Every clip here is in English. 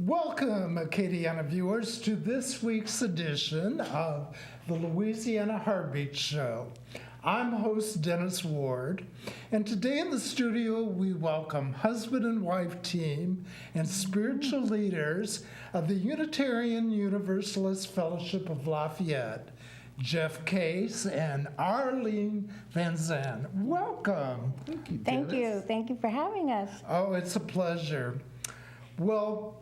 Welcome, Acadiana viewers, to this week's edition of the Louisiana Heartbeat Show. I'm host Dennis Ward, and today in the studio we welcome husband and wife team and spiritual leaders of the Unitarian Universalist Fellowship of Lafayette, Jeff Case and Arlene Van Zandt. Welcome. Thank you, Thank Dennis. you. Thank you for having us. Oh, it's a pleasure. Well,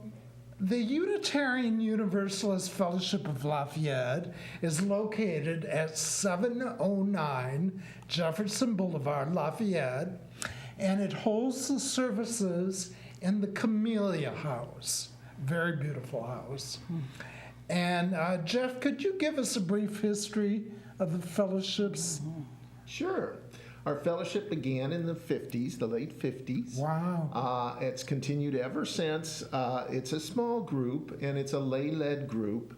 the Unitarian Universalist Fellowship of Lafayette is located at 709 Jefferson Boulevard, Lafayette, and it holds the services in the Camellia House. Very beautiful house. And Jeff, could you give us a brief history of the fellowships? Sure. Our fellowship began in the 50s, the late 50s. Wow. It's continued ever since. It's a small group, and it's a lay-led group.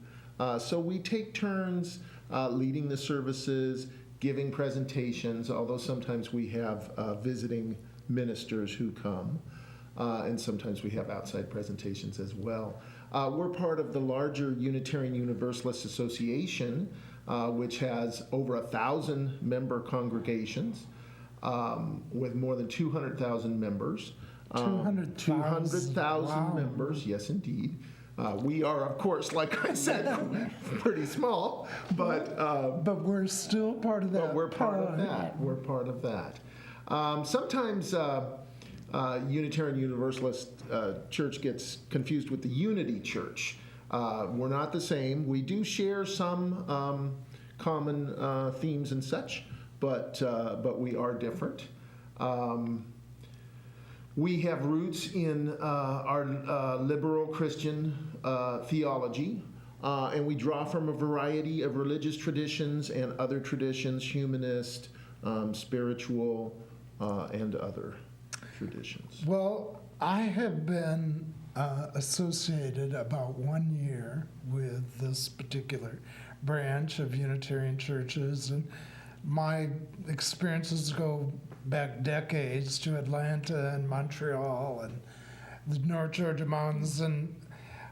So we take turns leading the services, giving presentations, although sometimes we have visiting ministers who come, and sometimes we have outside presentations as well. We're part of the larger Unitarian Universalist Association, which has over 1,000 member congregations with more than 200,000 members. 200,000 wow. members, yes, indeed. We are, of course, like I said, pretty small, but we're still part of that. But we're part of that. We're part of that. Sometimes Unitarian Universalist Church gets confused with the Unity Church. We're not the same. We do share some common themes and such, but we are different. We have roots in our liberal Christian theology, and we draw from a variety of religious traditions and other traditions, humanist, spiritual, and other traditions. Well, I have been associated about 1 year with this particular branch of Unitarian churches, and my experiences go back decades to Atlanta and Montreal and the North Georgia Mountains, and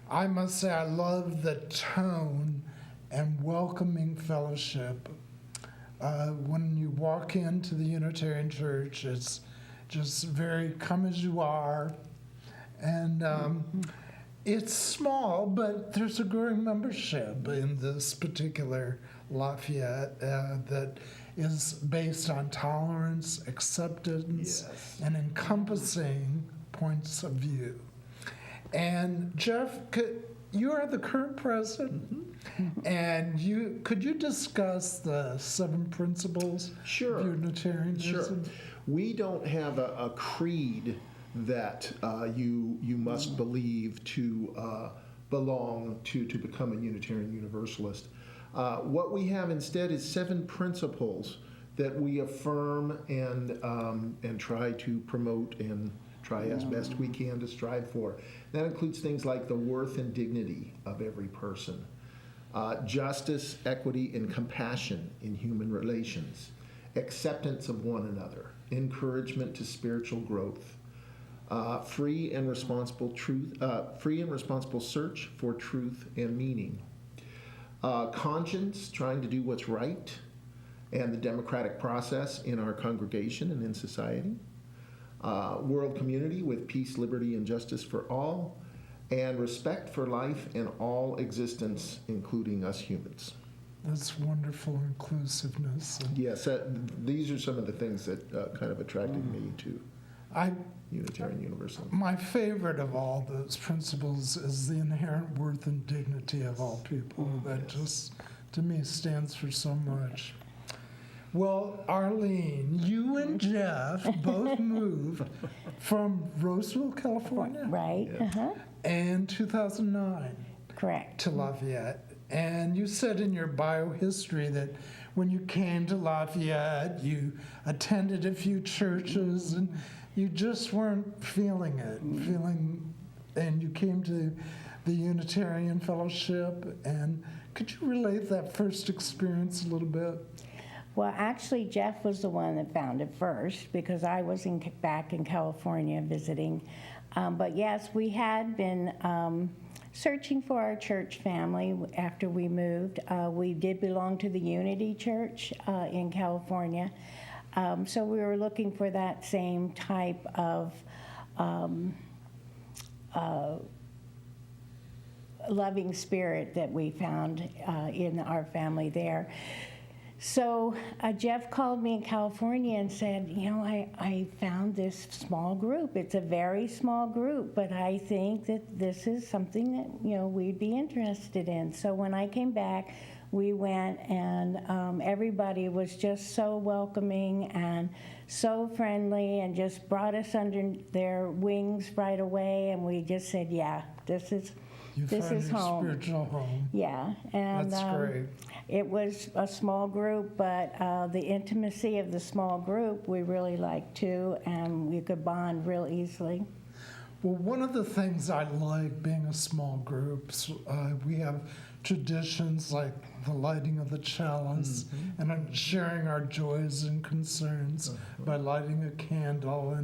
I must say I love the tone and welcoming fellowship. When you walk into the Unitarian Church, it's just very come as you are, and it's small, but there's a growing membership in this particular Lafayette that is based on tolerance, acceptance, Yes. and encompassing points of view. And Jeff, you are the current president, and could you discuss the 7 principles Sure. of Unitarianism? Sure. We don't have a creed that you must believe to belong to become a Unitarian Universalist. What we have instead is 7 principles that we affirm and try to promote and try as best we can to strive for. That includes things like the worth and dignity of every person, justice, equity, and compassion in human relations, acceptance of one another, encouragement to spiritual growth, free and responsible search for truth and meaning, conscience, trying to do what's right, and the democratic process in our congregation and in society, world community with peace, liberty, and justice for all, and respect for life and all existence, including us humans. That's wonderful inclusiveness. Yes, these are some of the things that kind of attracted me to Unitarian Universalism. My favorite of all those principles is the inherent worth and dignity of all people. That just, to me, stands for so much. Well, Arlene, you and Jeff both moved from Roseville, California, Right? Yeah. in 2009 Correct. to Lafayette. And you said in your biohistory that when you came to Lafayette, you attended a few churches and you just weren't feeling it, and you came to the Unitarian Fellowship. And could you relate that first experience a little bit? Well, actually, Jeff was the one that found it first because I was back in California visiting But yes, we had been searching for our church family after we moved. We did belong to the Unity Church in California. So we were looking for that same type of loving spirit that we found in our family there. So Jeff called me in California and said, I found this small group. It's a very small group, but I think that this is something that, we'd be interested in. So when I came back, we went, and everybody was just so welcoming and so friendly and just brought us under their wings right away. And we just said, yeah, this is home. Spiritual home. Yeah, and That's great. It was a small group, but the intimacy of the small group we really liked too, and we could bond real easily. Well, one of the things I like being a small group, we have traditions like the lighting of the chalice and sharing our joys and concerns by lighting a candle.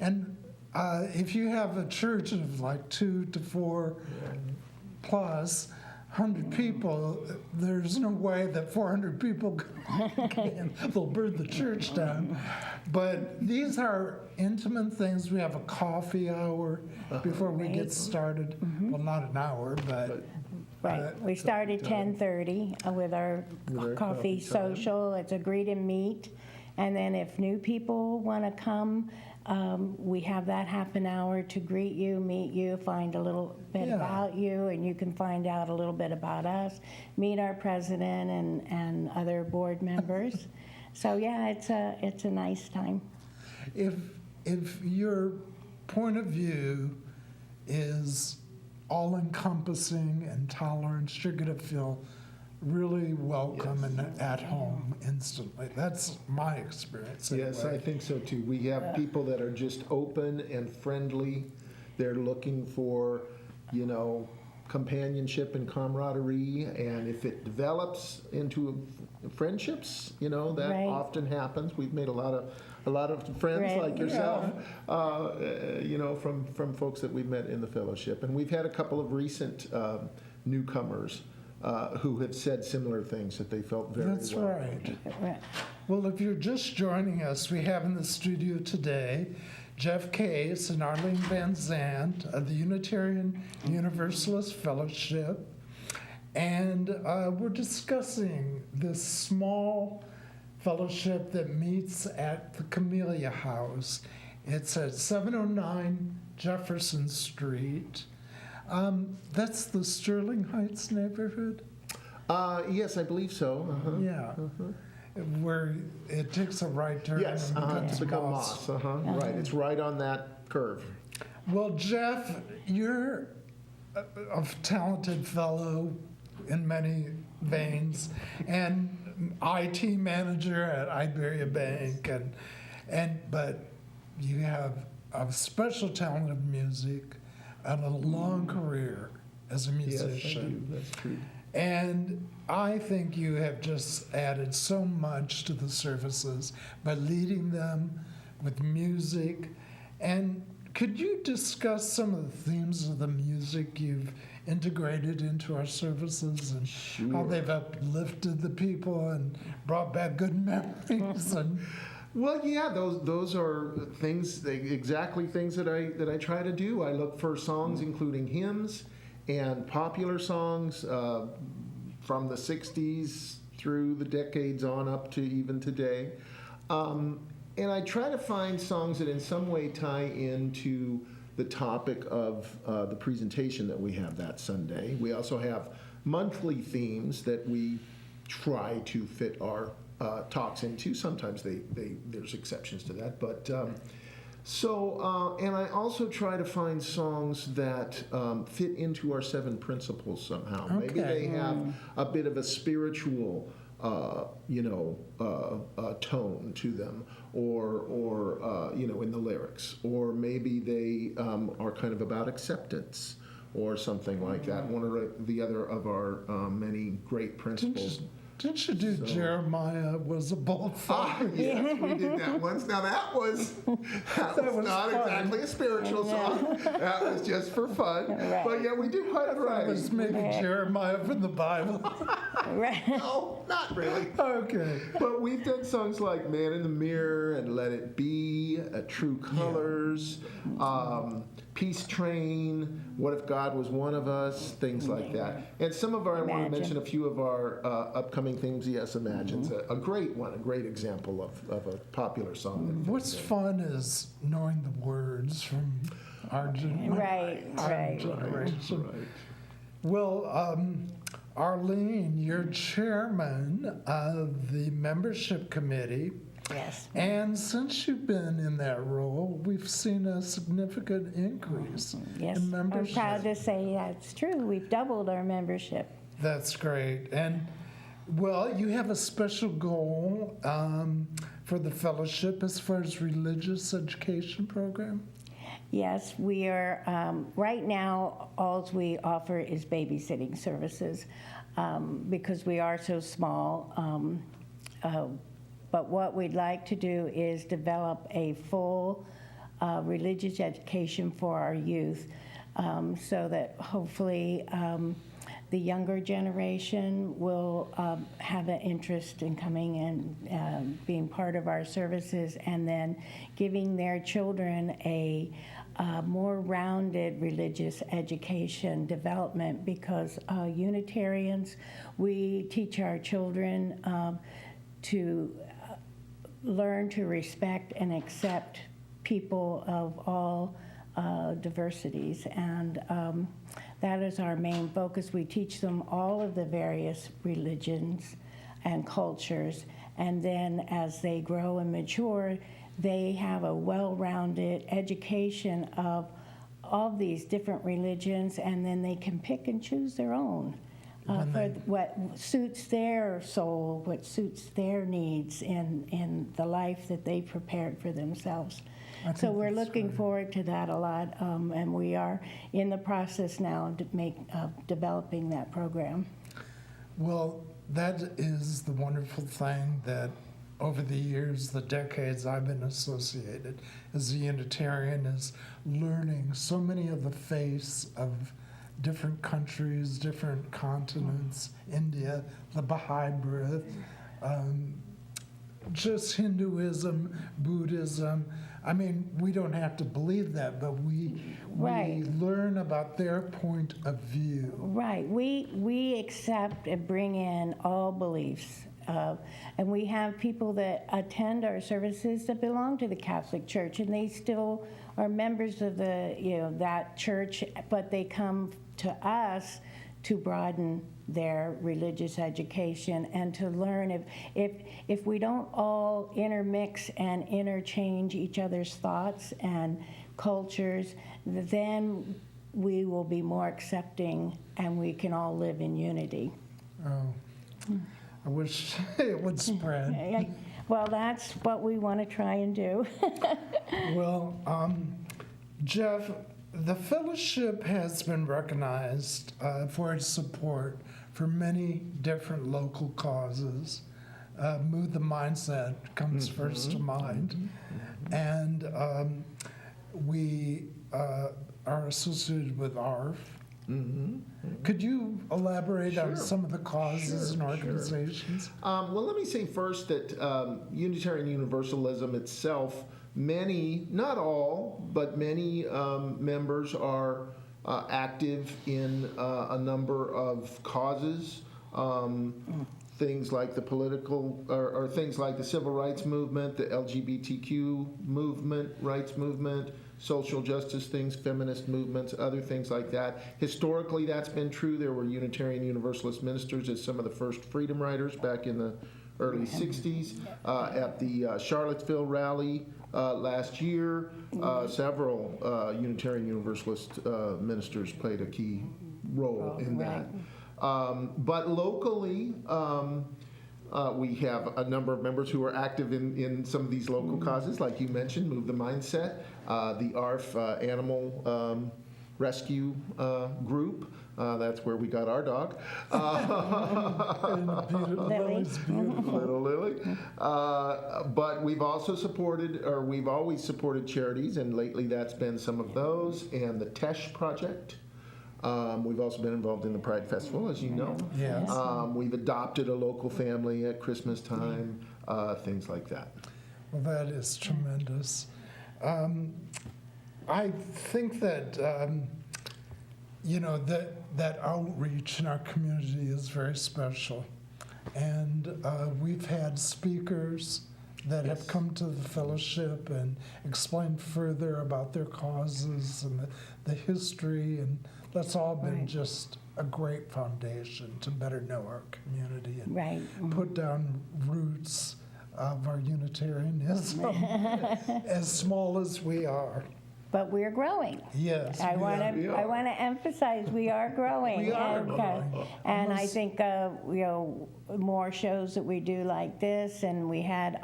And if you have a church of like 2 to 4 plus 100 people, there's no way that 400 people they'll burn the church down. But these are intimate things. We have a coffee hour before we get started. Well, not an hour, but Right. We start at 10:30 with our coffee social. It's a greet and meet. And then if new people want to come, we have that half an hour to greet you, meet you, find a little bit about you, and you can find out a little bit about us, meet our president and other board members. So yeah, it's a nice time. if your point of view is all-encompassing and tolerant, you're going to feel really welcome and at home instantly. That's my experience. Yes, anyway. I think so too. We have people that are just open and friendly. They're looking for, companionship and camaraderie, and if it develops into friendships, that Right. often happens. We've made a lot of friends Right. like yourself, from folks that we've met in the fellowship, and we've had a couple of recent newcomers who have said similar things, that they felt very That's welcomed. right. Well, if you're just joining us, we have in the studio today Jeff Case and Arlene Van Zandt of the Unitarian Universalist Fellowship. And we're discussing this small fellowship that meets at the Camellia House. It's at 709 Jefferson Street. That's the Sterling Heights neighborhood? Yes, I believe so. Uh-huh. Yeah. Where it takes a right turn Yes, and becomes to become Moss. Moss. Right, it's right on that curve. Well, Jeff, you're a talented fellow in many veins, and IT manager at Iberia Bank, but you have a special talent of music and a long career as a musician. Yes, I do. That's true. And I think you have just added so much to the services by leading them with music. And could you discuss some of the themes of the music you've integrated into our services and how they've uplifted the people and brought back good memories? And Well, yeah, those are things, exactly things that I try to do. I look for songs including hymns and popular songs from the 60s through the decades on up to even today. And I try to find songs that in some way tie into the topic of the presentation that we have that Sunday. We also have monthly themes that we try to fit our talks into. Sometimes there's exceptions to that, but and I also try to find songs that fit into our 7 principles somehow. Okay. Maybe they have a bit of a spiritual, tone to them, or in the lyrics, or maybe they are kind of about acceptance or something like that. One or the other of our many great principles. Didn't you do Jeremiah was a bold fire? Yes, we did that once. Now that was was not fun. exactly a spiritual song. That was just for fun. Right. But yeah, we do quite a It variety. was maybe Jeremiah from the Bible. Right. No, not really. Okay. But we've done songs like Man in the Mirror and Let It Be, True Colors, Peace Train, What If God Was One of Us, things like that. And some of our, I want to Imagine. mention a few of our upcoming themes. Yes, Imagine's a great one, a great example of a popular song. that fits What's in. fun is knowing the words from our generation. Right. Right. Well, Arlene, you're chairman of the membership committee. Yes. And since you've been in that role, we've seen a significant increase Yes. in I'm membership. proud to say that's true. We've doubled our membership. That's great. And well, you have a special goal for the fellowship as far as religious education program. Yes, we are, right now, all we offer is babysitting services because we are so small. But what we'd like to do is develop a full religious education for our youth so that hopefully the younger generation will have an interest in coming and being part of our services, and then giving their children a more rounded religious education development, because Unitarians, we teach our children to learn to respect and accept people of all diversities, and that is our main focus. We teach them all of the various religions and cultures, and then as they grow and mature, they have a well-rounded education of all these different religions, and then they can pick and choose their own for what suits their soul, what suits their needs in the life that they prepared for themselves. So we're looking forward to that a lot, and we are in the process now of developing that program. Well, that is the wonderful thing that over the years, the decades I've been associated as a Unitarian, is learning so many of the faiths of different countries, different continents, India, the Baha'i Breath, just Hinduism, Buddhism. I mean, we don't have to believe that, but we Right. learn about their point of view. Right. We accept and bring in all beliefs. And we have people that attend our services that belong to the Catholic Church, and they still are members of that church, but they come to us to broaden their religious education and to learn. If we don't all intermix and interchange each other's thoughts and cultures, then we will be more accepting and we can all live in unity. Oh, I wish it would spread. Well, that's what we want to try and do. Well, Jeff, the fellowship has been recognized for its support for many different local causes. Move the Mindset comes first to mind. And we are associated with ARF. Could you elaborate on Sure. some of the causes and Sure. organizations? Well, let me say first that Unitarian Universalism itself, many, not all, but many members are active in a number of causes. Things like the political, or things like the civil rights movement, the LGBTQ movement, rights movement, social justice things, feminist movements, other things like that. Historically, that's been true. There were Unitarian Universalist ministers as some of the first freedom riders back in the early 60s. At the Charlottesville rally last year, several Unitarian Universalist ministers played a key role in that. But locally, we have a number of members who are active in some of these local causes, like you mentioned, Move the Mindset, the ARF Animal Rescue Group, That's where we got our dog. Lily's beautiful. Little Lily. But we've also supported, or we've always supported charities, and lately that's been some of those, and the Tesh Project. We've also been involved in the Pride Festival, as you know. Yes. We've adopted a local family at Christmas time, things like that. Well, that is tremendous. I think that, that outreach in our community is very special. And we've had speakers that have come to the fellowship and explained further about their causes and the history, and that's all been just a great foundation to better know our community and put down roots of our Unitarianism, as small as we are. But we're growing. Yes, I we want are. to. I want to emphasize we are growing. We are and, growing. and I think more shows that we do like this, and we had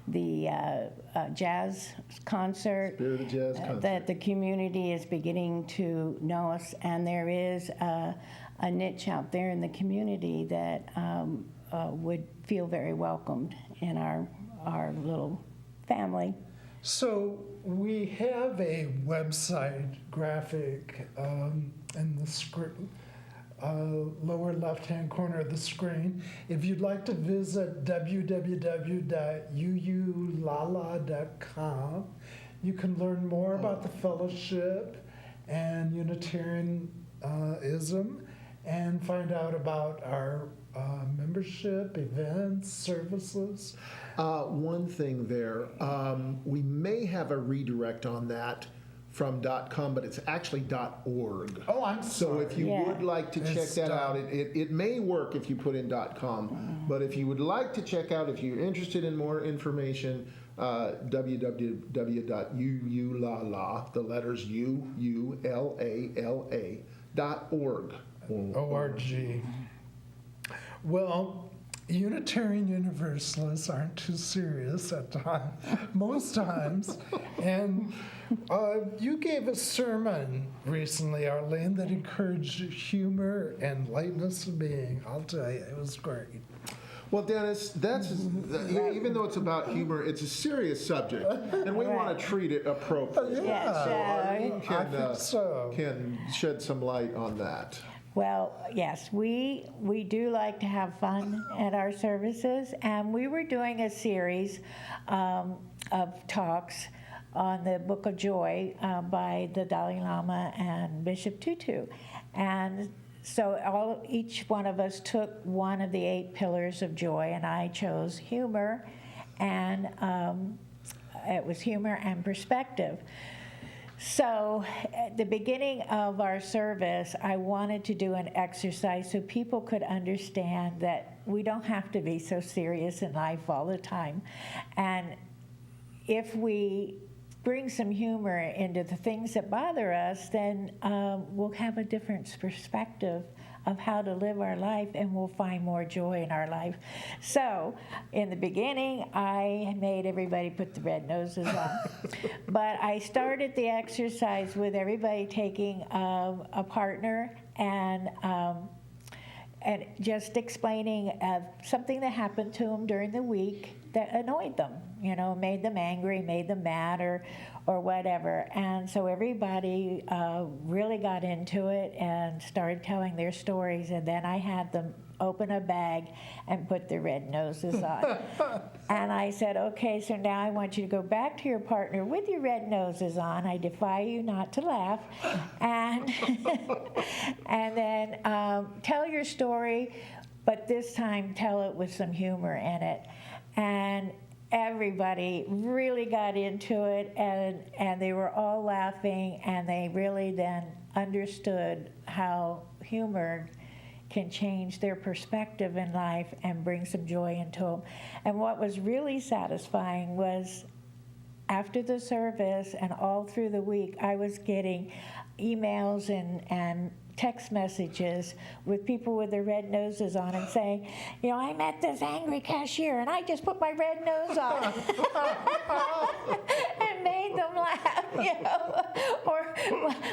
the jazz concert. Spirit of Jazz concert. That the community is beginning to know us, and there is a niche out there in the community that would feel very welcomed in our little family. So we have a website graphic in the screen, lower left-hand corner of the screen. If you'd like to visit www.uulala.com, you can learn more about the fellowship and Unitarianism and find out about our membership, events, services. One thing there, we may have a redirect on that from .com, but it's actually .org. Oh, I'm So sorry. if you would like to check It's that out, it may work if you put in .com, but if you would like to check out, if you're interested in more information, www.uulala, the letters UULALA.org. ORG. Well, Unitarian Universalists aren't too serious at times, most times. And you gave a sermon recently, Arlene, that encouraged humor and lightness of being. I'll tell you, it was great. Well, Dennis, that's even though it's about humor, it's a serious subject, and we want to treat it appropriately. Yes, So Arlene I think so. can shed some light on that. Well, yes, we do like to have fun at our services, and we were doing a series of talks on the Book of Joy by the Dalai Lama and Bishop Tutu. And so each one of us took one of the 8 pillars of joy, and I chose humor, and it was humor and perspective. So at the beginning of our service, I wanted to do an exercise so people could understand that we don't have to be so serious in life all the time. And if we bring some humor into the things that bother us, then we'll have a different perspective of how to live our life, and we'll find more joy in our life. So in the beginning, I made everybody put the red noses on. But I started the exercise with everybody taking a partner and just explaining something that happened to them during the week that annoyed them, made them angry, made them mad, or whatever. And so everybody really got into it and started telling their stories, and then I had them open a bag and put their red noses on. And I said, okay, so now I want you to go back to your partner with your red noses on. I defy you not to laugh. And, and then tell your story, but this time tell it with some humor in it. And everybody really got into it, and they were all laughing, and they really then understood how humor can change their perspective in life and bring some joy into them. And what was really satisfying was after the service and all through the week, I was getting emails and text messages with people with their red noses on and saying, I met this angry cashier and I just put my red nose on and made them laugh. Or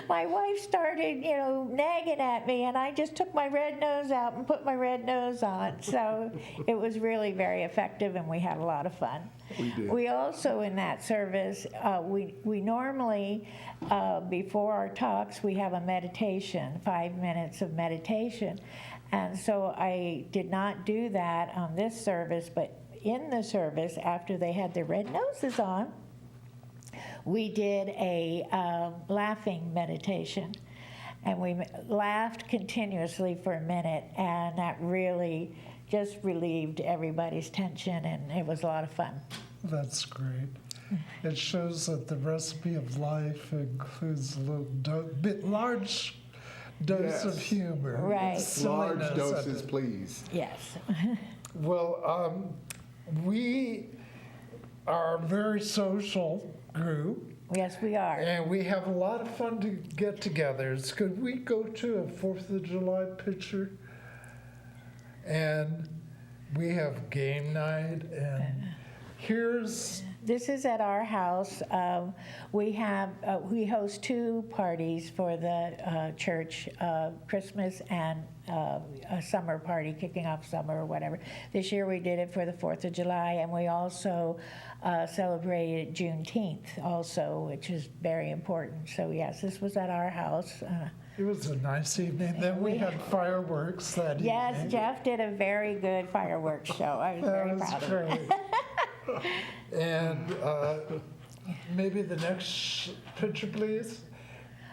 my wife started, nagging at me, and I just took my red nose out and put my red nose on. So it was really very effective, and we had a lot of fun. We did. We also, in that service, we normally, before our talks, we have a meditation, 5 minutes of meditation. And so I did not do that on this service, but in the service, after they had their red noses on, we did a laughing meditation. And we laughed continuously for a minute, and that really just relieved everybody's tension, and it was a lot of fun. That's great. It shows that the recipe of life includes a little large dose of Yes. humor. Right. and Large silliness. doses, please. Yes. Well, we are a very social group, Yes, we are. and we have a lot of fun to get-togethers. Could we go to a 4th of July picture? And we have game night, and here's This is at our house. We host 2 parties for the church, Christmas and a summer party, kicking off summer or whatever. This year we did it for the 4th of July, and we also celebrated Juneteenth also, which is very important. So yes, this was at our house. it was a nice evening. Then we had fireworks that Yes, evening. Jeff did a very good fireworks show. I was very That was proud of him. great. And maybe the next picture, please.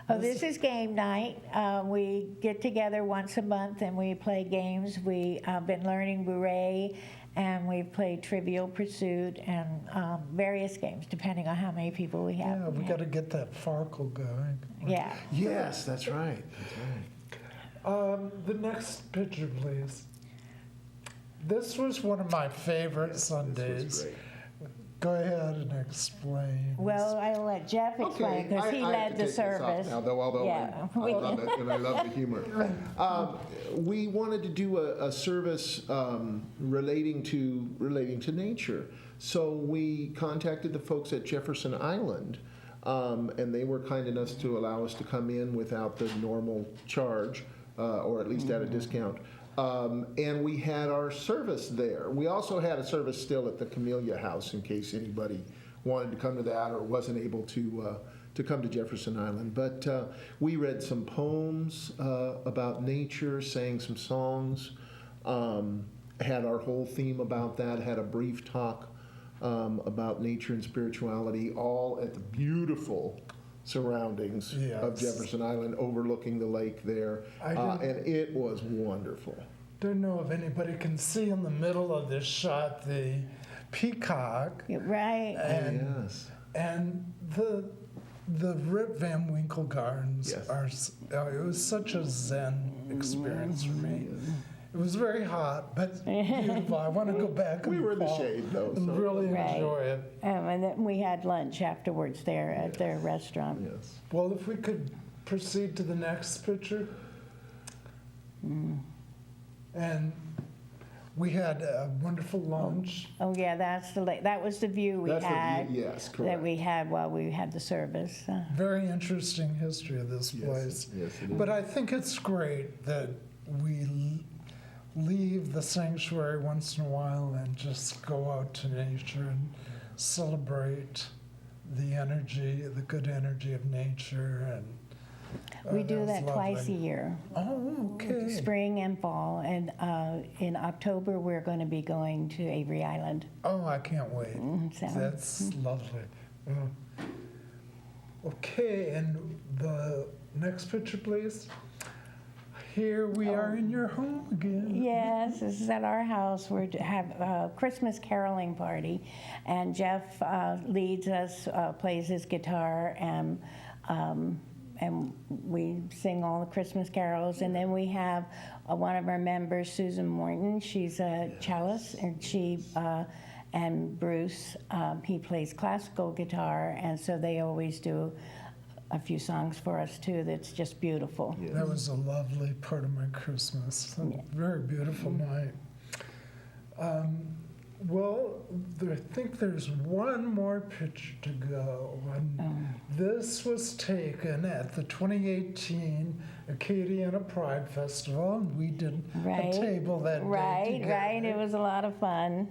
Oh, this is game night. We get together once a month and we play games. We've been learning Bourrée, and we've played Trivial Pursuit and various games, depending on how many people we have. Yeah, we got to get that Farkle going. Yeah. Yes, that's right. That's right. The next picture, please. This was one of my favorite Sundays. This was great. Go ahead and explain. Well, I'll let Jeff explain because he I have led to the take this off service. now, though, although Yeah. I love it and I love the humor. We wanted to do a service relating to nature, so we contacted the folks at Jefferson Island, and they were kind enough to allow us to come in without the normal charge, or at least at a discount. And we had our service there. We also had a service still at the Camellia House in case anybody wanted to come to that or wasn't able to come to Jefferson Island. But we read some poems about nature, sang some songs, had our whole theme about that, had a brief talk about nature and spirituality, all at the beautiful surroundings of Yes. Jefferson Island, overlooking the lake there, and it was wonderful. Don't know if anybody can see in the middle of this shot the peacock Right. and Yes. and the Rip Van Winkle Gardens Yes. are. It was such a zen experience for me. It was very hot, but beautiful. I want to go back. We in were in the fall shade, though, and so- really Right. enjoy it. And then we had lunch afterwards there at their restaurant. Yes. Well, if we could proceed to the next picture. And we had a wonderful lunch. Oh yeah, that was the view we That's the view, had. yes, That correct. we had while we had the service. Very interesting history of this Yes, place. yes, it is. But I think it's great that we leave the sanctuary once in a while and just go out to nature and celebrate the energy, the good energy of nature. And We do was that twice a lovely. year, Oh, okay. spring and fall. And in October, we're going to be going to Avery Island. Oh, I can't wait. So- That's lovely. Okay, and the next picture, please. Here we are in your home again. Yes, this is at our house. We have a Christmas caroling party, and Jeff leads us, plays his guitar, and we sing all the Christmas carols. And then we have one of our members, Susan Morton. She's a cellist, and and Bruce, he plays classical guitar, and so they always do a few songs for us too. That's just beautiful. That was a lovely part of my Christmas. A very beautiful night. Well, I think there's one more picture to go. And this was taken at the 2018 Acadiana Pride Festival, and we did Right. a table that day Right, together. right. It was a lot of fun.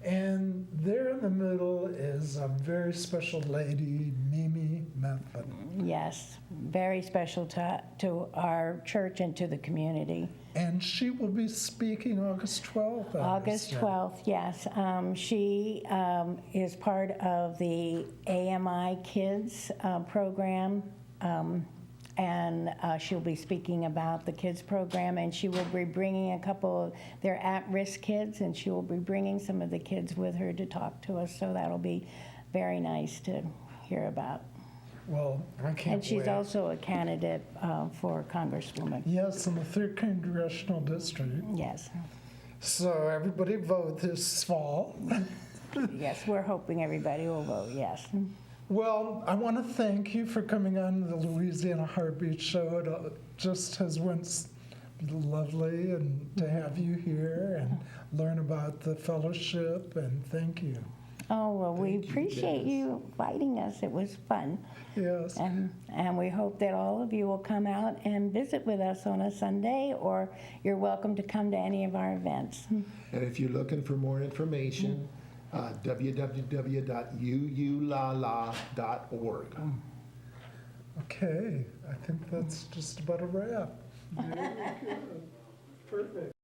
And there in the middle is a very special lady, Mimi Method. Yes, very special to our church and to the community. And she will be speaking August 12th. I August understand. 12th, yes. She is part of the AMI Kids program, and she'll be speaking about the kids program, and she will be bringing a couple of their at-risk kids, and she will be bringing some of the kids with her to talk to us, so that'll be very nice to hear about. Well, I can't And she's wait. also a candidate for Congresswoman. Yes, in the 3rd Congressional District. Yes, So everybody vote this fall. yes, we're hoping everybody will vote yes. Well, I want to thank you for coming on the Louisiana Heartbeat Show. It just has been lovely and to have you here and learn about the fellowship, and thank you. Oh, well, we Thank you, appreciate Dennis. you inviting us. It was fun. Yes. And we hope that all of you will come out and visit with us on a Sunday, or you're welcome to come to any of our events. And if you're looking for more information, www.uulala.org. Okay, I think that's just about a wrap. Very good. Perfect.